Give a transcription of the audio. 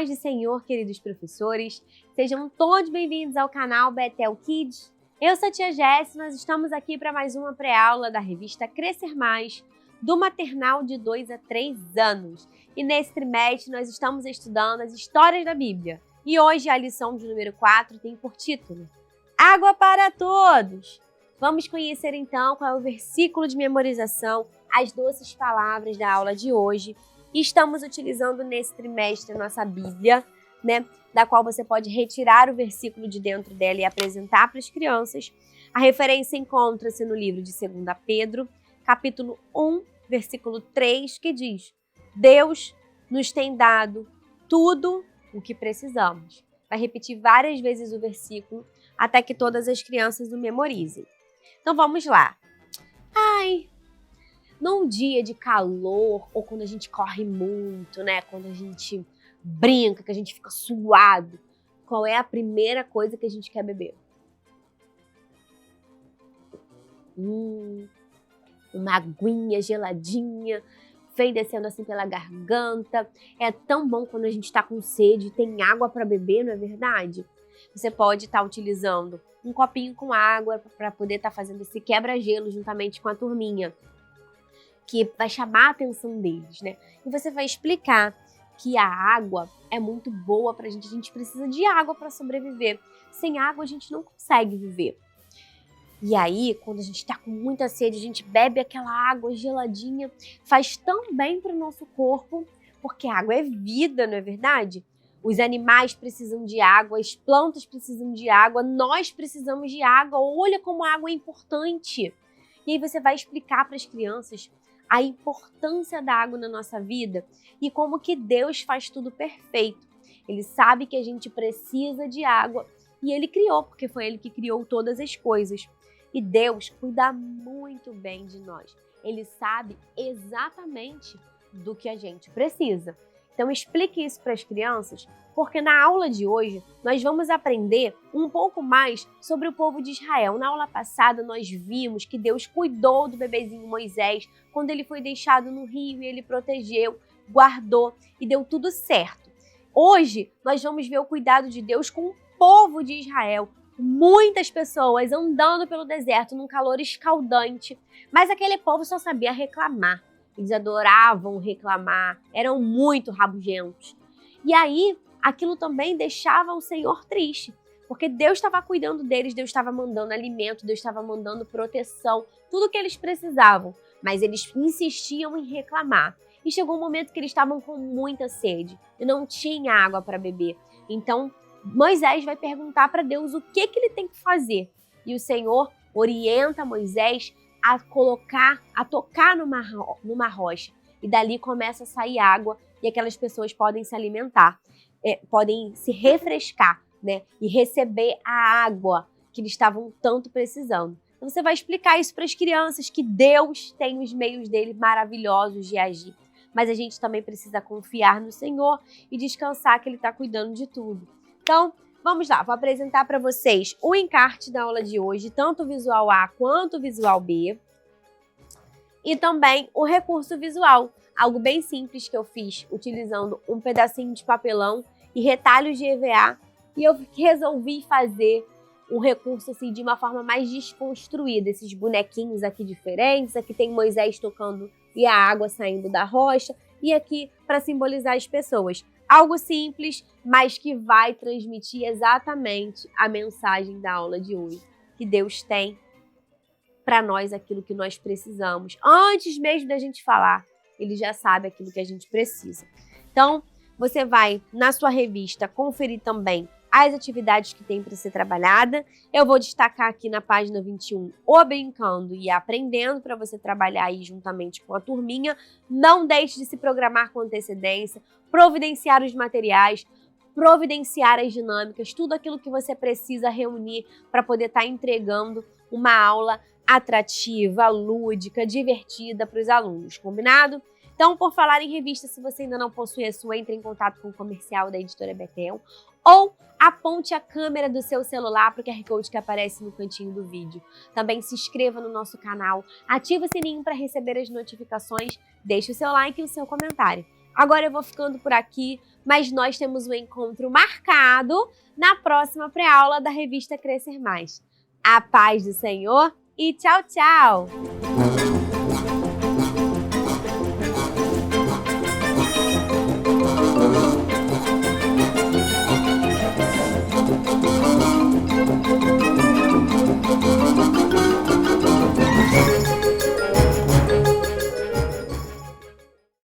paz do Senhor, queridos professores. Sejam todos bem-vindos ao canal Bethel Kids. Eu sou a tia Jéssica, nós estamos aqui para mais uma pré-aula da revista Crescer Mais, do maternal de 2 a 3 anos. E nesse trimestre nós estamos estudando as histórias da Bíblia. E hoje a lição de número 4 tem por título Água para Todos. Vamos conhecer então qual é o versículo de memorização, as doces palavras da aula de hoje. E estamos utilizando nesse trimestre a nossa Bíblia, da qual você pode retirar o versículo de dentro dela e apresentar para as crianças. A referência encontra-se no livro de 2 Pedro, capítulo 1, versículo 3, que diz: Deus nos tem dado tudo o que precisamos. Vai repetir várias vezes o versículo até que todas as crianças o memorizem. Então vamos lá. Num dia de calor, ou quando a gente corre muito, quando a gente brinca, que a gente fica suado, qual é a primeira coisa que a gente quer beber? Uma aguinha geladinha, vem descendo assim pela garganta. É tão bom quando a gente está com sede e tem água para beber, não é verdade? Você pode estar utilizando um copinho com água para poder estar fazendo esse quebra-gelo juntamente com a turminha, que vai chamar a atenção deles, E você vai explicar que a água é muito boa pra gente. A gente precisa de água para sobreviver. Sem água a gente não consegue viver. E aí, quando a gente tá com muita sede, a gente bebe aquela água geladinha, faz tão bem para o nosso corpo, porque a água é vida, não é verdade? Os animais precisam de água, as plantas precisam de água, nós precisamos de água. Olha como a água é importante. E aí você vai explicar para as crianças a importância da água na nossa vida e como que Deus faz tudo perfeito. Ele sabe que a gente precisa de água e Ele criou, porque foi Ele que criou todas as coisas. E Deus cuida muito bem de nós. Ele sabe exatamente do que a gente precisa. Então explique isso para as crianças, porque na aula de hoje nós vamos aprender um pouco mais sobre o povo de Israel. Na aula passada nós vimos que Deus cuidou do bebezinho Moisés quando ele foi deixado no rio e ele protegeu, guardou e deu tudo certo. Hoje nós vamos ver o cuidado de Deus com o povo de Israel. Muitas pessoas andando pelo deserto num calor escaldante, mas aquele povo só sabia reclamar. Eles adoravam reclamar, eram muito rabugentos. E aí, aquilo também deixava o Senhor triste, porque Deus estava cuidando deles, Deus estava mandando alimento, Deus estava mandando proteção, tudo o que eles precisavam, mas eles insistiam em reclamar. E chegou um momento que eles estavam com muita sede e não tinha água para beber. Então, Moisés vai perguntar para Deus o que ele tem que fazer. E o Senhor orienta Moisés a tocar numa rocha. E dali começa a sair água e aquelas pessoas podem se alimentar, podem se refrescar, e receber a água que eles estavam tanto precisando. Então você vai explicar isso para as crianças, que Deus tem os meios dele maravilhosos de agir. Mas a gente também precisa confiar no Senhor e descansar que Ele está cuidando de tudo. Então, vamos lá, vou apresentar para vocês o encarte da aula de hoje, tanto o visual A quanto o visual B. E também o recurso visual, algo bem simples que eu fiz utilizando um pedacinho de papelão e retalhos de EVA. E eu resolvi fazer um recurso assim de uma forma mais desconstruída, esses bonequinhos aqui diferentes. Aqui tem Moisés tocando e a água saindo da rocha. E aqui para simbolizar as pessoas. Algo simples, mas que vai transmitir exatamente a mensagem da aula de hoje. Que Deus tem para nós aquilo que nós precisamos. Antes mesmo da gente falar, Ele já sabe aquilo que a gente precisa. Então, você vai, na sua revista, conferir também as atividades que tem para ser trabalhada. Eu vou destacar aqui na página 21 o brincando e aprendendo para você trabalhar aí juntamente com a turminha. Não deixe de se programar com antecedência, providenciar os materiais, providenciar as dinâmicas, tudo aquilo que você precisa reunir para poder estar entregando uma aula atrativa, lúdica, divertida para os alunos, combinado? Então, por falar em revista, se você ainda não possui a sua, entre em contato com o comercial da editora Bethel ou aponte a câmera do seu celular para o QR Code que aparece no cantinho do vídeo. Também se inscreva no nosso canal, ative o sininho para receber as notificações, deixe o seu like e o seu comentário. Agora eu vou ficando por aqui, mas nós temos um encontro marcado na próxima pré-aula da revista Crescer Mais. A paz do Senhor e tchau, tchau!